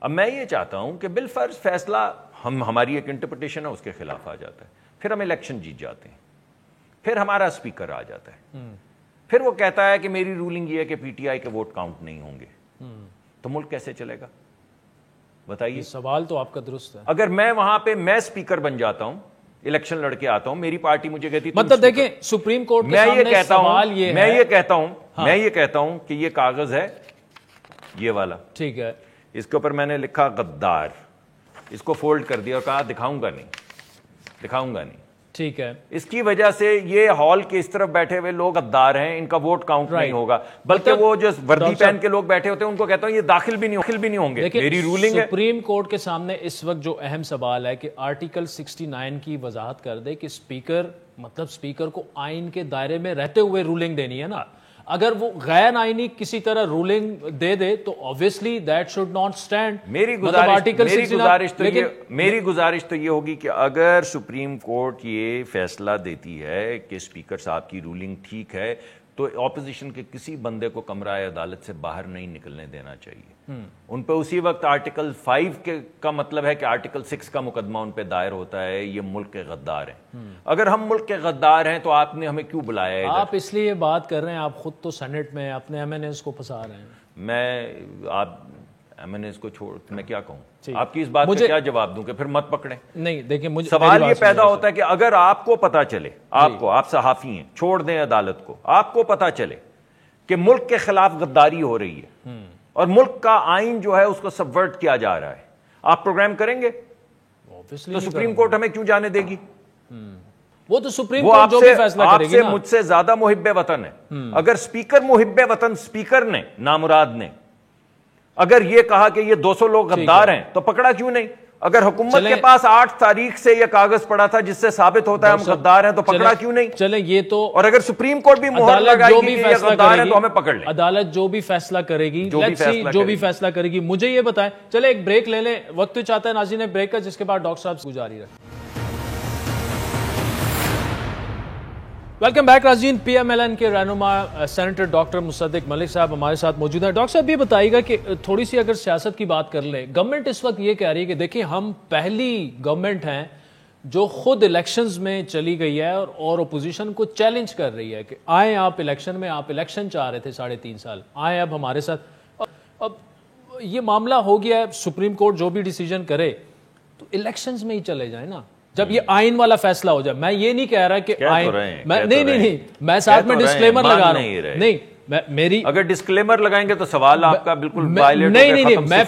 اب میں یہ چاہتا ہوں کہ بالفرض فیصلہ ہماری ایک انٹرپریٹیشن ہے اس کے خلاف آ جاتا ہے, پھر ہم الیکشن جیت جاتے ہیں, پھر ہمارا اسپیکر آ جاتا ہے, پھر وہ کہتا ہے کہ میری رولنگ یہ ہے کہ پی ٹی آئی کے ووٹ کاؤنٹ نہیں ہوں گے, تو ملک کیسے چلے گا بتائیے؟ سوال تو آپ کا درست ہے. اگر میں وہاں پہ میں اسپیکر بن جاتا ہوں, الیکشن لڑ کے آتا ہوں, میری پارٹی مجھے کہتی مطلب دیکھیں سپریم کورٹ کے سامنے سوال یہ ہے, میں یہ کہتا ہوں کہ یہ کاغذ ہے یہ والا, ٹھیک ہے, اس کے اوپر میں نے لکھا غدار, اس کو فولڈ کر دیا اور کہا دکھاؤں گا نہیں, ٹھیک ہے. اس کی وجہ سے یہ ہال کے اس طرف بیٹھے ہوئے لوگ غدار ہیں, ان کا ووٹ کاؤنٹ نہیں ہوگا, بلکہ وہ جو وردی پہن کے لوگ بیٹھے ہوتے ہیں ان کو کہتا ہوں یہ داخل بھی نہیں ہوں گے, میری رولنگ ہے. سپریم کورٹ کے سامنے اس وقت جو اہم سوال ہے کہ آرٹیکل 69 کی وضاحت کر دے کہ اسپیکر کو آئین کے دائرے میں رہتے ہوئے رولنگ دینی ہے نا. اگر وہ غیر آئینی کسی طرح رولنگ دے دے تو obviously that should not stand. میری گزارش تو یہ ہوگی کہ اگر سپریم کورٹ یہ فیصلہ دیتی ہے کہ اسپیکر صاحب کی رولنگ ٹھیک ہے, تو اپوزیشن کے کسی بندے کو کمرہ عدالت سے باہر نہیں نکلنے دینا چاہیے. ان پہ اسی وقت آرٹیکل 5 کا مطلب ہے کہ آرٹیکل 6 کا مقدمہ ان پہ دائر ہوتا ہے, یہ ملک کے غدار ہیں. اگر ہم ملک کے غدار ہیں تو آپ نے ہمیں کیوں بلایا ہے؟ آپ اس لیے بات کر رہے ہیں, آپ خود تو سینٹ میں اپنے ایم این ایز کو پھنسا رہے ہیں. آپ ایم این ایز کو چھوڑ, میں کیا کہوں, آپ کی اس بات کا کیا جواب دوں کہ پھر مت پکڑیں؟ نہیں دیکھیں, مجھے سوال یہ پیدا ہوتا ہے کہ اگر آپ کو پتا چلے, آپ صحافی ہیں, چھوڑ دیں عدالت کو, آپ کو پتا چلے کہ ملک کے خلاف غداری ہو رہی ہے اور ملک کا آئین جو ہے اس کو سبورٹ کیا جا رہا ہے, آپ پروگرام کریں گے؟ تو سپریم کورٹ ہمیں کیوں جانے دے گی؟ وہ تو سپریم کورٹ جو بھی فیصلہ کرے گی نا. مجھ سے زیادہ محب وطن ہے. اگر اسپیکر محب وطن, اسپیکر نے, نامراد نے اگر یہ کہا کہ یہ 200 لوگ غدار ہیں تو پکڑا کیوں نہیں؟ اگر حکومت کے پاس 8 تاریخ سے یہ کاغذ پڑا تھا جس سے ثابت ہوتا ہے ہم غدار ہیں تو پکڑا کیوں نہیں؟ چلیں یہ تو, اور اگر سپریم کورٹ بھی مہر لگائے گی کہ یہ غدار ہیں تو ہمیں پکڑ لیں. عدالت جو بھی فیصلہ کرے گی, جو بھی فیصلہ کرے گی, مجھے یہ بتائیں. چلیں ایک بریک لے لیں, وقت تو چاہتا ہے ناظرین بریک کا, جس کے بعد ڈاکٹر صاحب گزاری رکھیں. ویلکم بیک ناظرین. پی ایم ایل این کے رہنما سینیٹر ڈاکٹر مصدق ملک صاحب ہمارے ساتھ موجود ہیں. ڈاکٹر صاحب یہ بتائیے گا کہ تھوڑی سی اگر سیاست کی بات کر لیں, گورنمنٹ اس وقت یہ کہہ رہی ہے کہ دیکھیں ہم پہلی گورنمنٹ ہیں جو خود الیکشنز میں چلی گئی ہے اور اپوزیشن کو چیلنج کر رہی ہے کہ آئیں آپ الیکشن میں, آپ الیکشن چاہ رہے تھے 3.5 سال, آئیں اب ہمارے ساتھ. اب یہ معاملہ ہو گیا ہے, سپریم کورٹ جو بھی ڈیسیجن کرے تو الیکشنز میں ہی چلے جائیں نا, جب یہ آئین والا فیصلہ ہو جائے. میں یہ نہیں کہہ رہا کہ نہیں, میں ساتھ میں ڈسکلیمر لگا رہا ہوں. نہیں, میری اگر ڈسکلیمر لگائیں گے تو سوال آپ کا بالکل نہیں, میں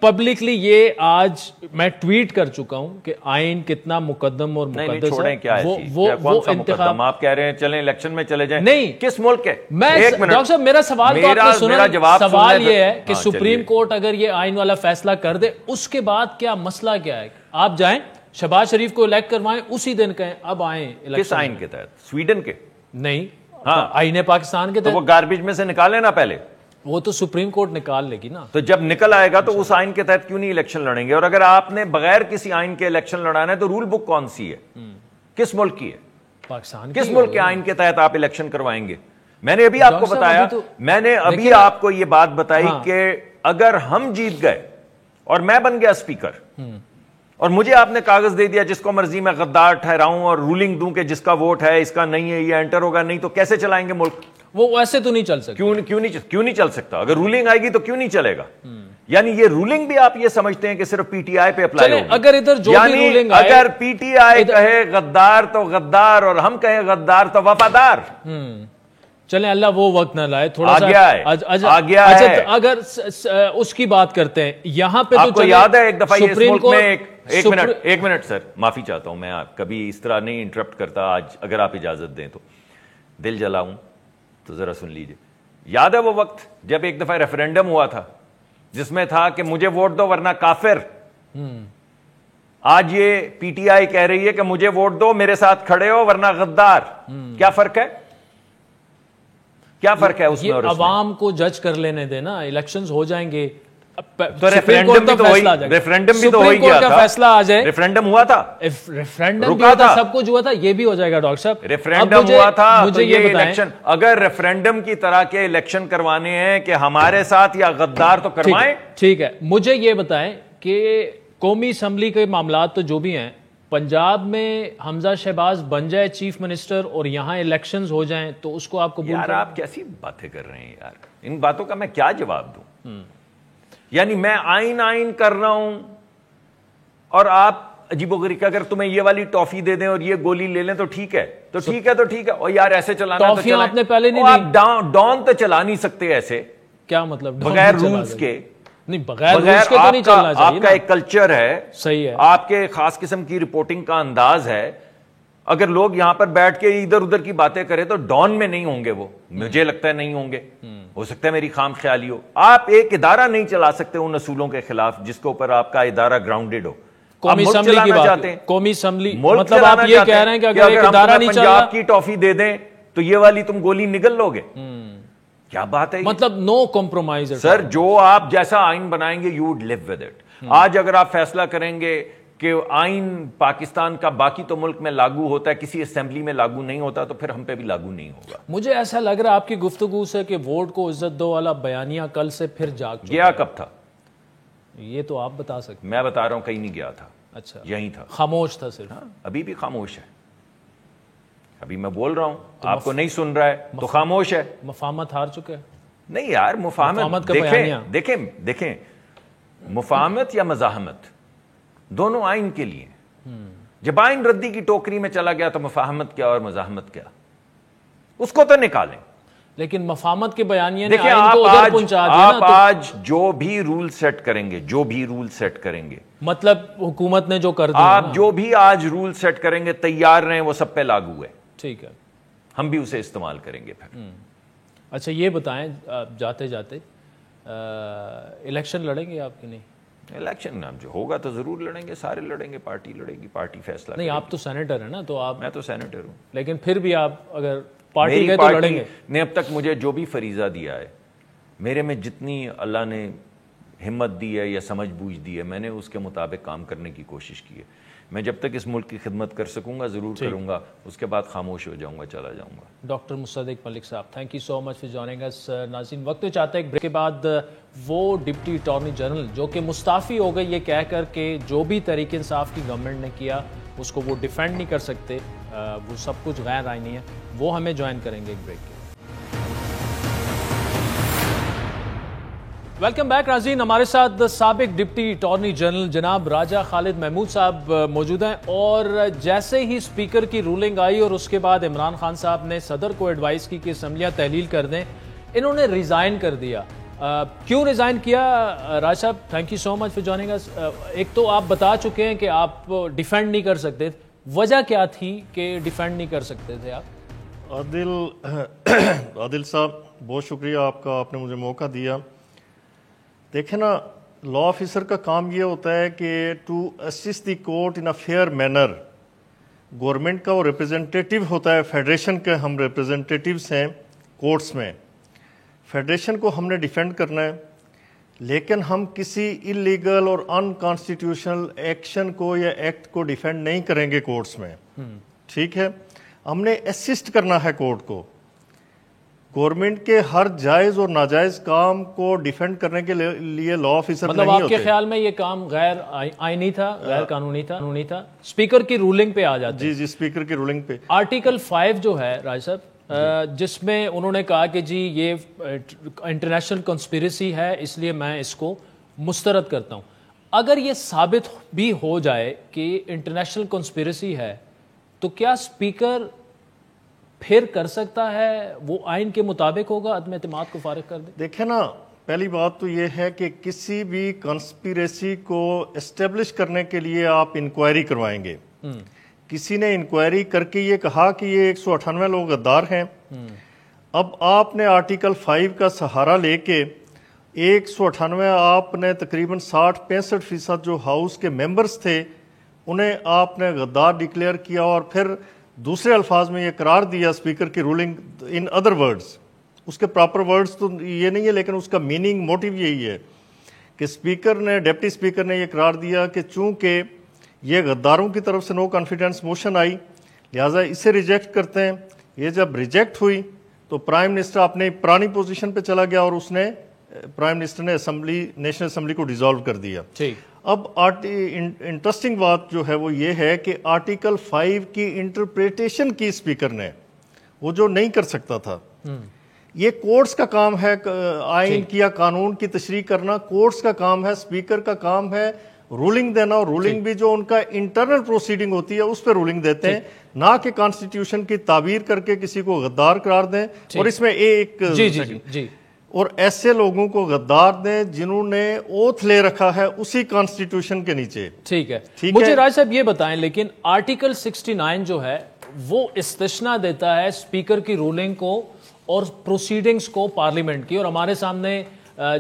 پبلکلی یہ آج میں ٹویٹ کر چکا ہوں کہ آئین کتنا مقدم اور مقدس ہے. وہ انتخاب آپ کہہ رہے ہیں چلیں الیکشن میں چلے جائیں, نہیں کس ملک کے؟ ڈاکٹر صاحب میرا سوال تو آپ نے سنا, سوال یہ ہے کہ سپریم کورٹ اگر یہ آئین والا فیصلہ کر دے اس کے بعد کیا مسئلہ کیا ہے؟ آپ جائیں شہباز شریف کو الیکٹ کروائیں, اسی دن کہیں اب آئیں. کس آئین کے تحت؟ سویڈن کے؟ نہیں, آئین پاکستان کے تحت. وہ گاربیج میں سے نکالے نا پہلے, وہ تو سپریم کورٹ نکال لے گی نا. تو جب نکل آئے گا تو اس آئین کے تحت کیوں نہیں الیکشن لڑیں گے؟ اور اگر آپ نے بغیر کسی آئین کے الیکشن لڑانا ہے تو رول بک کون سی ہے, کس ملک کی ہے؟ پاکستان. کس ملک کے آئین کے تحت آپ الیکشن کروائیں گے؟ میں نے ابھی آپ کو بتایا, میں نے ابھی آپ کو یہ بات بتائی کہ اگر ہم جیت گئے اور میں بن گیا اسپیکر اور مجھے آپ نے کاغذ دے دیا جس کو مرضی میں غدار ٹھہراؤں اور رولنگ دوں کہ جس کا ووٹ ہے اس کا نہیں ہے یہ انٹر ہوگا, نہیں تو کیسے چلائیں گے ملک؟ وہ ویسے تو نہیں چل سکتا. کیوں نہیں چل سکتا؟ اگر رولنگ آئے گی تو کیوں نہیں چلے گا؟ یعنی یہ رولنگ بھی آپ یہ سمجھتے ہیں کہ صرف پی ٹی آئی پہ اپلائی ہوگی؟ اگر ادھر جو بھی رولنگ آئے, اگر پی ٹی آئی کہے غدار تو غدار اور ہم کہیں غدار تو وفادار. چلیں اللہ وہ وقت نہ لائے, تھوڑا سا آ گیا ہے. اگر اس کی بات کرتے ہیں یہاں پہ, آپ کو یاد ہے ایک دفعہ اس ملک میں ایک منٹ سر معافی چاہتا ہوں, میں کبھی اس طرح نہیں انٹرپٹ کرتا, آج اگر آپ اجازت دیں تو دل جلاؤں تو ذرا سن لیجئے. یاد ہے وہ وقت جب ایک دفعہ ریفرینڈم ہوا تھا جس میں تھا کہ مجھے ووٹ دو ورنہ کافر. آج یہ پی ٹی آئی کہہ رہی ہے کہ مجھے ووٹ دو میرے ساتھ کھڑے ہو ورنہ غدار. کیا فرق ہے؟ کیا فرق ہے اس میں اور اس میں؟ عوام کو جج کر لینے دینا, الیکشنز ہو جائیں گے تو ریفرینڈم بھی تو ہو ہی گیا تھا. فیصلہ آ جائے, ریفرینڈم ہوا تھا, ریفرینڈم بھی ہوا تھا, سب کچھ ہوا تھا, یہ بھی ہو جائے گا ڈاکٹر صاحب. ریفرینڈم ہوا تھا تو یہ الیکشن, اگر ریفرینڈم کی طرح کے الیکشن کروانے ہیں کہ ہمارے ساتھ یا غدار تو کروائیں. ٹھیک ہے, مجھے یہ بتائیں کہ قومی اسمبلی کے معاملات تو جو بھی ہیں, پنجاب میں حمزہ شہباز بن جائے چیف منسٹر اور یہاں الیکشنز ہو جائیں تو اس کو آپ قبول یار آپ کیسی باتیں کر رہے ہیں یار, ان باتوں کا میں کیا جواب دوں؟ یعنی میں آئین کر رہا ہوں اور آپ عجیب و غریب, اگر تمہیں یہ والی ٹافی دے دیں اور یہ گولی لے لیں تو ٹھیک ہے, تو ٹھیک ہے, تو ٹھیک ہے. اور یار ایسے چلانا تو چلائیں. آپ نے پہلے نہیں آپ ڈان تو چلا نہیں سکتے ایسے. کیا مطلب بغیر رولز کے؟ نہیں, بغیر رولز کے تو نہیں چلنا چاہیے. آپ کا ایک کلچر ہے, صحیح ہے, آپ کے خاص قسم کی رپورٹنگ کا انداز ہے. اگر لوگ یہاں پر بیٹھ کے ادھر ادھر کی باتیں کریں تو ڈان میں نہیں ہوں گے وہ, مجھے لگتا ہے نہیں ہوں گے, ہو سکتا ہے میری خام خیالی ہو. آپ ایک ادارہ نہیں چلا سکتے ان اصولوں کے خلاف جس کے اوپر آپ کا ادارہ گراؤنڈیڈ ہو. قومی اسمبلی کی بات ہے, قومی اسمبلی مطلب آپ یہ کہہ رہے ہیں کہ اگر ایک ادارہ نہیں چلا, پنجاب کی ٹافی دے دیں تو یہ والی تم گولی نگل لو گے. کیا بات ہے, مطلب نو کمپرومائز. سر جو آپ جیسا آئین بنائیں گے you would live with it. آج اگر آپ فیصلہ کریں گے کہ آئین پاکستان کا باقی تو ملک میں لاگو ہوتا ہے, کسی اسمبلی میں لاگو نہیں ہوتا, تو پھر ہم پہ بھی لاگو نہیں ہوگا. مجھے ایسا لگ رہا ہے آپ کی گفتگو سے کہ ووٹ کو عزت دو والا بیانیہ کل سے پھر جاگ گیا. کب تھا یہ تو آپ بتا سکتے. میں بتا رہا ہوں کہیں نہیں گیا تھا. اچھا, یہیں تھا, خاموش تھا صرف. ابھی بھی خاموش ہے. ابھی میں بول رہا ہوں, آپ کو نہیں سن رہا ہے تو خاموش ہے. مفاہمت ہار چکے. نہیں یار, مفاہمت دیکھیں مفاہمت یا مزاحمت دونوں آئین کے لیے. جب آئین ردی کی ٹوکری میں چلا گیا تو مفاہمت کیا اور مزاحمت کیا, اس کو تو نکالیں. لیکن مفاہمت کے بیانیے دیکھیں آپ آج جو بھی رول سیٹ کریں گے, مطلب حکومت نے جو کر دیا, آپ جو بھی آج رول سیٹ کریں گے تیار رہیں, وہ سب پہ لاگو ہے. ٹھیک ہے, ہم بھی اسے استعمال کریں گے پھر. اچھا یہ بتائیں, جاتے جاتے الیکشن لڑیں گے آپ کی؟ نہیں, الیکشن جو ہوگا تو ضرور لڑیں گے, سارے لڑیں گے, پارٹی لڑے گی, پارٹی فیصلہ. نہیں, آپ تو سینیٹر ہیں نا, تو آپ. میں تو سینیٹر ہوں, لیکن پھر بھی آپ اگر پارٹی گئے تو لڑیں گے. نے اب تک مجھے جو بھی فریضہ دیا ہے, میرے میں جتنی اللہ نے ہمت دی ہے یا سمجھ بوجھ دی ہے, میں نے اس کے مطابق کام کرنے کی کوشش کی ہے. میں جب تک اس ملک کی خدمت کر سکوں گا ضرور کروں گا, اس کے بعد خاموش ہو جاؤں گا, چلا جاؤں گا. ڈاکٹر مصدق ملک صاحب, thank you so much for joining us. ناظرین, وقت چاہتا ہے ایک بریک کے بعد وہ ڈپٹی اٹارنی جنرل جو کہ مستعفی ہو گئے یہ کہہ کر کہ جو بھی تحریک انصاف کی گورنمنٹ نے کیا اس کو وہ ڈیفینڈ نہیں کر سکتے, وہ سب کچھ غیر آئینی ہے, وہ ہمیں جوائن کریں گے ایک بریک کے. ویلکم بیک ناظرین, ہمارے ساتھ سابق ڈپٹی اٹارنی جنرل جناب راجہ خالد محمود صاحب موجود ہیں, اور جیسے ہی اسپیکر کی رولنگ آئی اور اس کے بعد عمران خان صاحب نے صدر کو ایڈوائز کی کہ اسمبلیاں تحلیل کر دیں, انہوں نے ریزائن کر دیا. کیوں ریزائن کیا راج صاحب؟ Thank you so much for joining us. ایک تو آپ بتا چکے ہیں کہ آپ ڈیفینڈ نہیں کر سکتے, وجہ کیا تھی کہ ڈیفینڈ نہیں کر سکتے تھے آپ؟ عادل صاحب بہت شکریہ آپ کا, آپ نے مجھے موقع دیا. دیکھیں نا, لا آفیسر کا کام یہ ہوتا ہے کہ to assist the court in a fair manner. Government کا وہ ریپرزنٹیٹیو ہوتا ہے, فیڈریشن کے ہم ریپرزنٹیٹیوز ہیں کورٹس میں, فیڈریشن کو ہم نے ڈیفینڈ کرنا ہے, لیکن ہم کسی انلیگل اور انکانسٹیٹیوشنل ایکشن کو یا ایکٹ کو ڈیفینڈ نہیں کریں گے کورٹس میں. ٹھیک ہے, ہم نے اسسٹ کرنا ہے کورٹ کو. گورنمنٹ کے ہر جائز اور ناجائز کام کو ڈیفینڈ کرنے کے لیے لا آفیسر مطلب نہیں آپ کے ہوتے. خیال میں یہ کام غیر آئینی تھا, غیر قانونی تھا, اسپیکر کی رولنگ پہ آ جاتے ہیں. جی اسپیکر کی رولنگ پہ آرٹیکل 5 جو ہے راج صاحب, جس میں انہوں نے کہا کہ جی یہ انٹرنیشنل کنسپیریسی ہے اس لیے میں اس کو مسترد کرتا ہوں. اگر یہ ثابت بھی ہو جائے کہ انٹرنیشنل کنسپیریسی ہے تو کیا اسپیکر پھر کر سکتا ہے, وہ آئین کے مطابق ہوگا, عدم اعتماد کو فارغ کر دے؟ دیکھیں نا, پہلی بات تو یہ ہے کہ کسی بھی کنسپیریسی کو اسٹیبلش کرنے کے لیے آپ انکوائری کروائیں گے. کسی نے انکوائری کر کے یہ کہا کہ یہ 198 لوگ غدار ہیں. اب آپ نے آرٹیکل 5 کا سہارا لے کے 198 آپ نے تقریباً 60-65% جو ہاؤس کے ممبرز تھے انہیں آپ نے غدار ڈکلیئر کیا, اور پھر دوسرے الفاظ میں یہ قرار دیا اسپیکر کی رولنگ ان ادر ورڈز. اس کے پراپر ورڈز تو یہ نہیں ہے لیکن اس کا میننگ موٹیو یہی ہے کہ اسپیکر نے, ڈپٹی اسپیکر نے یہ قرار دیا کہ چونکہ یہ غداروں کی طرف سے نو کانفیڈنس موشن آئی لہٰذا اسے ریجیکٹ کرتے ہیں. یہ جب ریجیکٹ ہوئی تو پرائم منسٹر اپنے پرانی پوزیشن پہ چلا گیا اور اس نے پرائم منسٹر نے نیشنل اسمبلی کو ڈیزالو کر دیا. اب انٹرسٹنگ بات جو ہے وہ یہ ہے کہ آرٹیکل 5 کی انٹرپریٹیشن کی اسپیکر نے, وہ جو نہیں کر سکتا تھا. یہ کورٹس کا کام ہے, آئین کی یا قانون کی تشریح کرنا کورٹس کا کام ہے. اسپیکر کا کام ہے رولنگ دینا, اور رولنگ بھی جو ان کا انٹرنل پروسیڈنگ ہوتی ہے اس پہ رولنگ دیتے ہیں, نہ کہ کانسٹیٹیوشن کی تعبیر کر کے کسی کو غدار قرار دیں. اور اس میں ایک اور ایسے لوگوں کو غدار دیں جنہوں نے اوتھ لے رکھا ہے اسی کانسٹیٹیوشن کے نیچے. ٹھیک ہے, مجھے راج صاحب یہ بتائیں, لیکن آرٹیکل 69 جو ہے وہ استثناء دیتا ہے اسپیکر کی رولنگ کو اور پروسیڈنگز کو پارلیمنٹ کی, اور ہمارے سامنے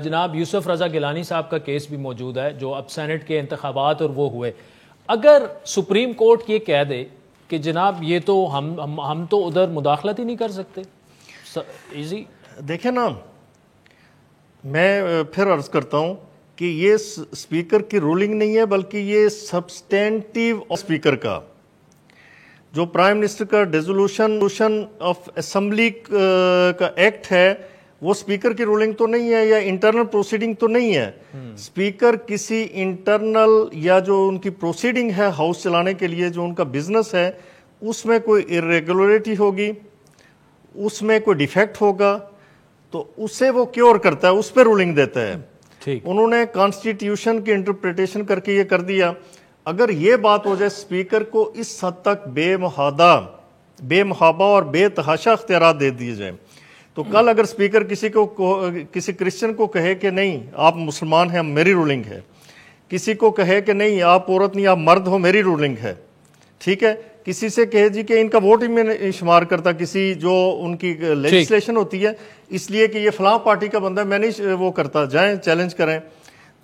جناب یوسف رضا گیلانی صاحب کا کیس بھی موجود ہے جو اب سینٹ کے انتخابات اور وہ ہوئے. اگر سپریم کورٹ یہ کہہ دے کہ جناب یہ تو ہم تو ادھر مداخلت ہی نہیں کر سکتے, ایزی. دیکھیں نا, میں پھر عرض کرتا ہوں کہ یہ اسپیکر کی رولنگ نہیں ہے بلکہ یہ سبسٹینٹیو اسپیکر کا جو پرائم منسٹر کا ڈیزولوشن آف اسمبلی کا ایکٹ ہے وہ اسپیکر کی رولنگ تو نہیں ہے یا انٹرنل پروسیڈنگ تو نہیں ہے. اسپیکر کسی انٹرنل یا جو ان کی پروسیڈنگ ہے ہاؤس چلانے کے لیے جو ان کا بزنس ہے اس میں کوئی irregularity ہوگی, اس میں کوئی ڈیفیکٹ ہوگا تو اسے وہ کیور کرتا ہے, اس پہ رولنگ دیتا ہے. انہوں نے کانسٹیٹیوشن کی انٹرپریٹیشن کر کے یہ کر دیا. اگر یہ بات ہو جائے اسپیکر کو اس حد تک بے محابہ اور بے تحاشا اختیارات دے دیے جائیں تو کل اگر اسپیکر کسی کرسچن کو کہے کہ نہیں آپ مسلمان ہیں میری رولنگ ہے, کسی کو کہے کہ نہیں آپ عورت نہیں آپ مرد ہو میری رولنگ ہے, ٹھیک ہے, کسی سے کہے جی کہ ان کا ووٹ ہی میں شمار کرتا کسی جو ان کی لیجسلیشن ہوتی ہے اس لیے کہ یہ فلاں پارٹی کا بندہ میں نہیں وہ کرتا, جائیں چیلنج کریں,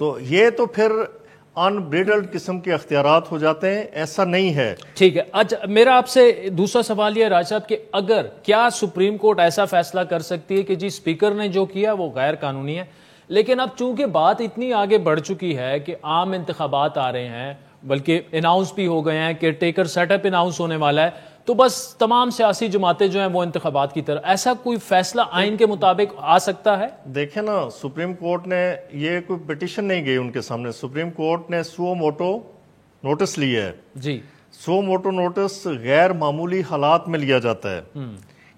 تو یہ تو پھر انبریڈلڈ قسم کے اختیارات ہو جاتے ہیں. ایسا نہیں ہے. ٹھیک ہے, اچھا میرا آپ سے دوسرا سوال یہ ہے راج صاحب کہ اگر کیا سپریم کورٹ ایسا فیصلہ کر سکتی ہے کہ جی اسپیکر نے جو کیا وہ غیر قانونی ہے, لیکن اب چونکہ بات اتنی آگے بڑھ چکی ہے کہ عام انتخابات آ رہے ہیں, بلکہ اناؤنس بھی ہو گئے ہیں کہ ٹیکر سیٹ اپ اناؤنس ہونے والا ہے, تو بس تمام سیاسی جماعتیں جو ہیں وہ انتخابات کی طرف, ایسا کوئی فیصلہ آئین کے مطابق آ سکتا ہے؟ دیکھیں نا, سپریم کورٹ نے یہ کوئی پٹیشن نہیں گئی ان کے سامنے, سپریم کورٹ نے سو موٹو نوٹس لیا ہے. جی, سو موٹو نوٹس غیر معمولی حالات میں لیا جاتا ہے,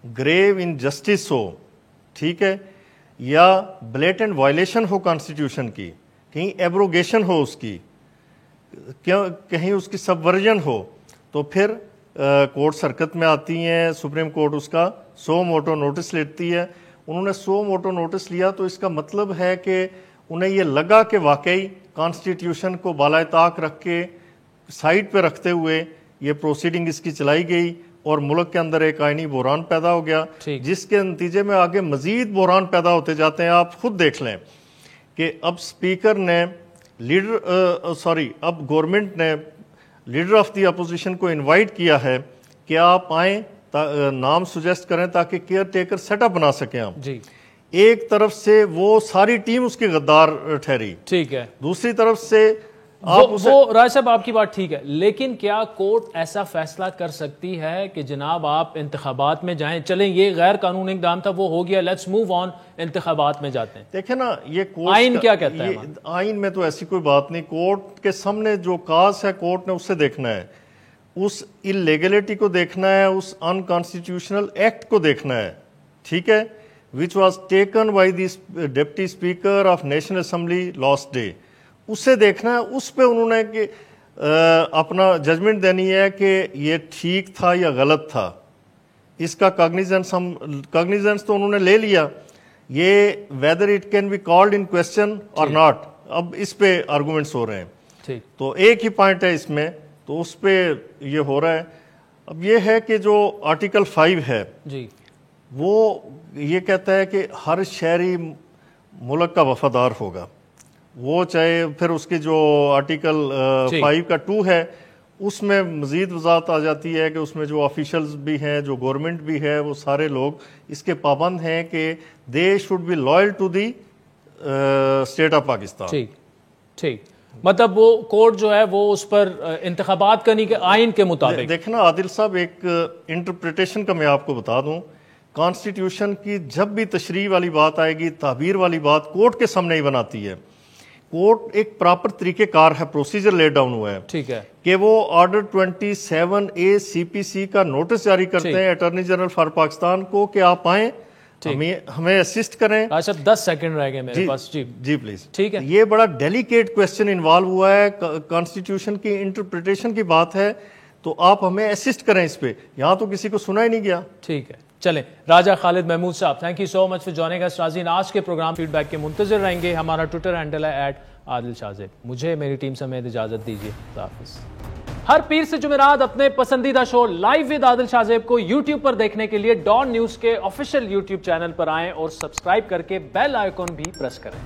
گریو انجسٹس ہو, ٹھیک ہے, یا بلیٹنٹ وائلیشن ہو کانسٹیٹیوشن کی, کہیں ایبروگیشن ہو اس کی, کہیں اس کی سبورژن ہو, تو پھر کورٹ حرکت میں آتی ہیں. سپریم کورٹ اس کا سو موٹو نوٹس لیتی ہے. انہوں نے سو موٹو نوٹس لیا تو اس کا مطلب ہے کہ انہیں یہ لگا کہ واقعی کانسٹیٹیوشن کو بالائے طاق رکھ کے سائڈ پہ رکھتے ہوئے یہ پروسیڈنگ اس کی چلائی گئی اور ملک کے اندر ایک آئینی بحران پیدا ہو گیا, جس کے نتیجے میں آگے مزید بحران پیدا ہوتے جاتے ہیں. آپ خود دیکھ لیں کہ اب اسپیکر نے اب گورنمنٹ نے لیڈر آف دی اپوزیشن کو انوائٹ کیا ہے کہ آپ آئیں, نام سجیسٹ کریں تاکہ کیئر ٹیکر سیٹ اپ بنا سکیں آپ. جی, ایک طرف سے وہ ساری ٹیم اس کی غدار ٹھہری, ٹھیک ہے, دوسری طرف سے وہ راج صاحب آپ کی بات ٹھیک ہے، لیکن کیا کورٹ ایسا فیصلہ کر سکتی ہے کہ جناب آپ انتخابات میں جائیں، چلیں یہ غیر قانونی اقدام تھا وہ ہو گیا، لیٹس موو آن، انتخابات میں جاتے ہیں؟ دیکھیں نا، یہ آئین کیا کہتا ہے؟ آئین میں تو ایسی کوئی بات نہیں، کورٹ کے سامنے جو کاز ہے کورٹ نے اسے دیکھنا ہے، اس اللیگلٹی کو دیکھنا ہے، اس انکانسٹیٹیوشنل ایکٹ کو دیکھنا ہے، ٹھیک ہے، which was taken by the Deputy Speaker of National Assembly last day. اسے دیکھنا ہے، اس پہ انہوں نے کہ اپنا ججمنٹ دینی ہے کہ یہ ٹھیک تھا یا غلط تھا. اس کا کاگنیزنس تو انہوں نے لے لیا، یہ whether it can be called in question or not، اب اس پہ آرگومنٹس ہو رہے ہیں. تو ایک ہی پوائنٹ ہے اس میں، تو اس پہ یہ ہو رہا ہے. اب یہ ہے کہ جو آرٹیکل 5 ہے جی وہ یہ کہتا ہے کہ ہر شہری ملک کا وفادار ہوگا، وہ چاہے پھر اس کی جو آرٹیکل 5 کا 2 ہے اس میں مزید وضاحت آ جاتی ہے کہ اس میں جو آفیشلز بھی ہیں، جو گورنمنٹ بھی ہے، وہ سارے لوگ اس کے پابند ہیں کہ they should be loyal to the state of Pakistan. ٹھیک، مطلب وہ کورٹ جو ہے وہ اس پر انتخابات کرنی کے آئین کے مطابق. دیکھنا عادل صاحب، ایک انٹرپریٹیشن کا میں آپ کو بتا دوں، کانسٹیٹیوشن کی جب بھی تشریح والی بات آئے گی، تعبیر والی بات کورٹ کے سامنے ہی بناتی ہے. کورٹ ایک پراپر طریقہ کار ہے، پروسیجر لے ڈاؤن ہوا ہے، ٹھیک ہے، کہ وہ آرڈر 27A CPC کا نوٹس جاری کرتے ہیں اٹارنی جنرل فار پاکستان کو کہ آپ آئیں، ہمیں اسسٹ کریں. اچھا 10 سیکنڈ رہ گئے میرے پاس. جی پلیز. ٹھیک ہے، یہ بڑا ڈیلیکیٹ کوسچن انوالو ہوا ہے، کانسٹیٹیوشن کی انٹرپریٹیشن کی بات ہے، تو آپ ہمیں اسسٹ کریں اس پہ. یہاں تو کسی کو سنا ہی نہیں گیا. ٹھیک ہے، چلیں. راجہ خالد محمود صاحب، thank you so much for joining us. ناظرین، آج کے پروگرام فیڈ بیک کے منتظر رہیں گے. ہمارا ٹویٹر ہینڈل ہے @عادل شاہ زیب. مجھے میری ٹیم سمیت اجازت دیجیے، خدا حافظ. ہر پیر سے جمعرات اپنے پسندیدہ شو لائیو ود عادل شاہ زیب کو یوٹیوب پر دیکھنے کے لیے ڈان نیوز کے آفیشیل یوٹیوب چینل پر آئیں اور سبسکرائب کر کے بیل آئیکن بھی پریس کریں.